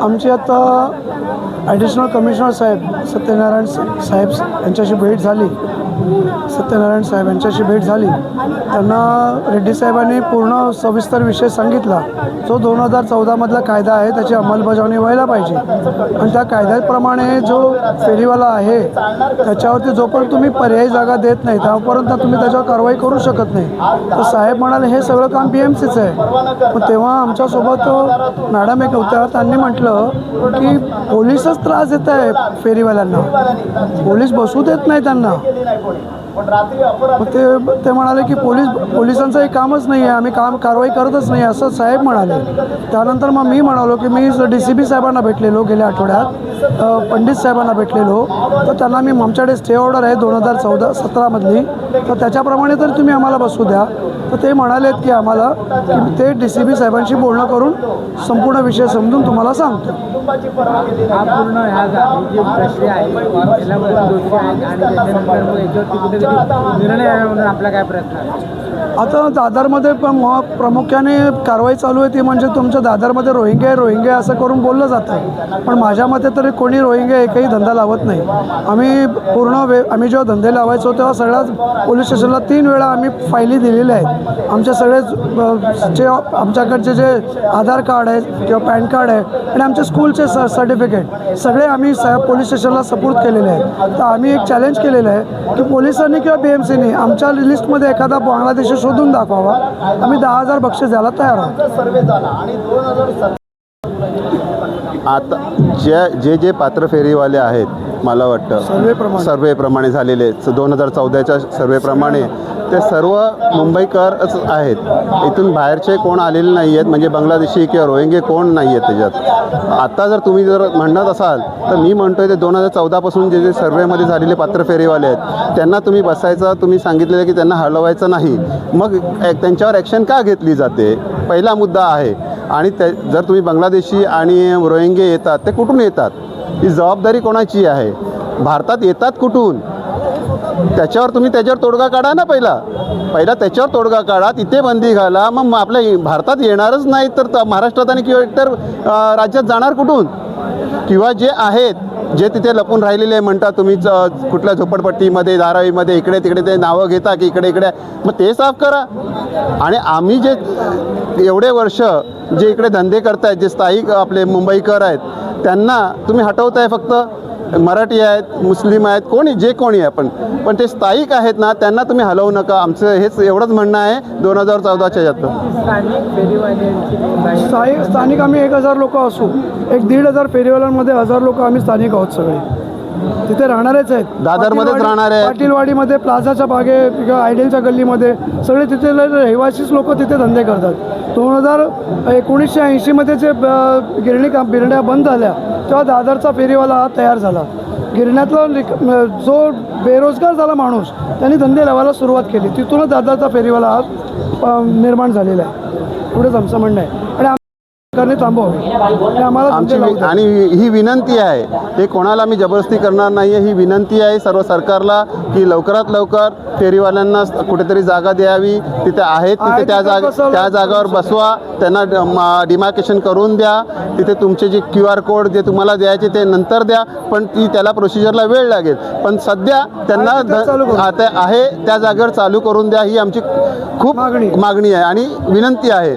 आमची आता additional commissioner साहेब सत्यनारायण साहेब यांच्याशी भेट झाली. सत्यनारायण साहेब यांच्याशी भेट झाली. त्यांना रेड्डी साहेबांनी पूर्ण सविस्तर विषय सांगितला. जो 2014मधला कायदा आहे त्याची अंमलबजावणी व्हायला पाहिजे आणि त्या कायद्याप्रमाणे जो फेरीवाला आहे त्याच्यावरती जोपर्यंत तुम्ही पर्यायी जागा देत नाही त्यापर्यंत तुम्ही त्याच्यावर कारवाई करू शकत नाही. तर साहेब म्हणाले हे सगळं काम BMCचं आहे. पण तेव्हा आमच्यासोबत मॅडम एक होत्या, त्यांनी म्हटलं की पोलीसच त्रास देत आहे फेरीवाल्यांना, पोलीस बसू देत नाही त्यांना. मग ते म्हणाले की पोलिसांचं हे कामच नाही आहे, आम्ही कारवाई करतच नाही असं साहेब म्हणाले. त्यानंतर मग मी म्हणालो की मी DCP साहेबांना भेटलेलो गेल्या आठवड्यात, पंडित साहेबांना भेटलेलो. तर त्यांना मी आमच्याकडे स्टे ऑर्डर आहे 2017मधली, तर त्याच्याप्रमाणे तर तुम्ही आम्हाला बसू द्या. तर ते म्हणालेत की आम्हाला की ते DCP साहेबांशी बोलणं करून संपूर्ण विषय समजून तुम्हाला सांगतो. हा पूर्ण ह्या जी प्रक्रिया आहे दोषी आहे आणि त्याच्यानंतर मग याच्यावरती कुठेतरी निर्णय आहे म्हणून आपला काय प्रश्न आहे? आता दादरमध्ये पण प्रामुख्याने कारवाई चालू आहे ती म्हणजे तुमच्या दादरमध्ये रोहिंग्या असं करून बोललं जातं. पण माझ्या मते तरी कोणी रोहिंग्या एकही धंदा लावत नाही. आम्ही आम्ही जेव्हा धंदे लावायचो तेव्हा सगळ्याच पोलीस स्टेशनला 3 वेळा आम्ही फायली दिलेल्या आहेत. आमचे सगळे जे आमच्याकडचे जे आधार कार्ड आहे किंवा पॅन कार्ड आहे आणि आमचे स्कूलचे सर्टिफिकेट सगळे आम्ही पोलीस स्टेशनला सपोर्ट केलेले आहेत. तर आम्ही एक चॅलेंज केलेलं आहे की पोलिसांनी किंवा BMCनी आमच्या लिस्टमध्ये एखादा बांगलादेशी शोधून दाखवावा. आम्ही 10,000 बक्षीस द्यायला तयार आहोत. आता जे पात्र फेरीवाले आहेत मला वाटतं सर्वेप्रमाणे झालेले 2014च्या सर्वेप्रमाणे ते सर्व मुंबईकरच आहेत. इथून बाहेरचे कोण आलेले नाही आहेत, म्हणजे बांगलादेशी किंवा रोहिंगे कोण नाही आहेत त्याच्यात. आता जर तुम्ही म्हणत असाल तर मी म्हणतो आहे ते 2014पासून जे सर्वेमध्ये झालेले पात्र फेरीवाले आहेत त्यांना तुम्ही बसायचं, तुम्ही सांगितलेलं की त्यांना हलवायचं नाही, मग त्यांच्यावर ॲक्शन का घेतली जाते पहिला मुद्दा आहे. आणि जर तुम्ही बांगलादेशी आणि रोहिंगे येतात ते कुठून येतात, ही जबाबदारी कोणाची आहे, भारतात येतात कुठून, त्याच्यावर तोडगा काढा ना. पहिला त्याच्यावर तोडगा काढा, तिथे बंदी घाला, मग आपल्या भारतात येणारच नाही तर महाराष्ट्रात आणि किंवा इतर राज्यात जाणार कुठून. किंवा जे आहेत जे तिथे लपून राहिलेले म्हणतात तुम्ही कुठल्या झोपडपट्टीमध्ये धारावीमध्ये इकडे तिकडे ते नावं घेता की इकडे मग ते साफ करा. आणि आम्ही जे एवढे वर्ष जे इकडे धंदे करतायत जे स्थायिक आपले मुंबईकर आहेत त्यांना तुम्ही हटवताय. फक्त मराठी आहेत, मुस्लिम आहेत, कोणी आहे पण ते स्थायिक आहेत ना त्यांना तुम्ही हलवू नका. आमचं हेच एवढंच म्हणणं आहे 2014च्या यात. स्थानिक आम्ही 1,000 लोक असू, 1,500 फेरीवाल्यांमध्ये 1,000 लोक आम्ही स्थानिक आहोत. सगळे तिथे राहणारेच आहेत. दादरमध्येच राहणार आहे, पाटीलवाडीमध्ये, प्लाझाच्या बागे किंवा आयडियलच्या गल्लीमध्ये सगळे तिथे रहिवासीच लोक तिथे धंदे करतात. 1980मध्ये जे गिरण्या बंद झाल्या तेव्हा दादरचा फेरीवाला हा तयार झाला. गिरण्यातला जो बेरोजगार झाला माणूस त्यांनी धंदे लावायला सुरुवात केली. तिथूनच दादरचा फेरीवाला हा निर्माण झालेला आहे. एवढंच आमचं म्हणणं आहे. आणि थांबवावे आम्हाला. आणि ही विनंती आहे, हे कोणाला मी जबरदस्ती करणार नाही आहे, ही विनंती आहे सर्व सरकारला की लवकरात लवकर फेरीवाल्यांना कुठेतरी जागा द्यावी. तिथे आहेत तिथे त्या जागावर बसवा, त्यांना डिमार्केशन करून द्या. तिथे तुमचे जे QR कोड जे तुम्हाला द्यायचे ते नंतर द्या, पण त्याला प्रोसिजरला वेळ लागेल. पण सध्या त्यांना आता आहे त्या जागेवर चालू करून द्या, ही आमची खूप मागणी आहे आणि विनंती आहे.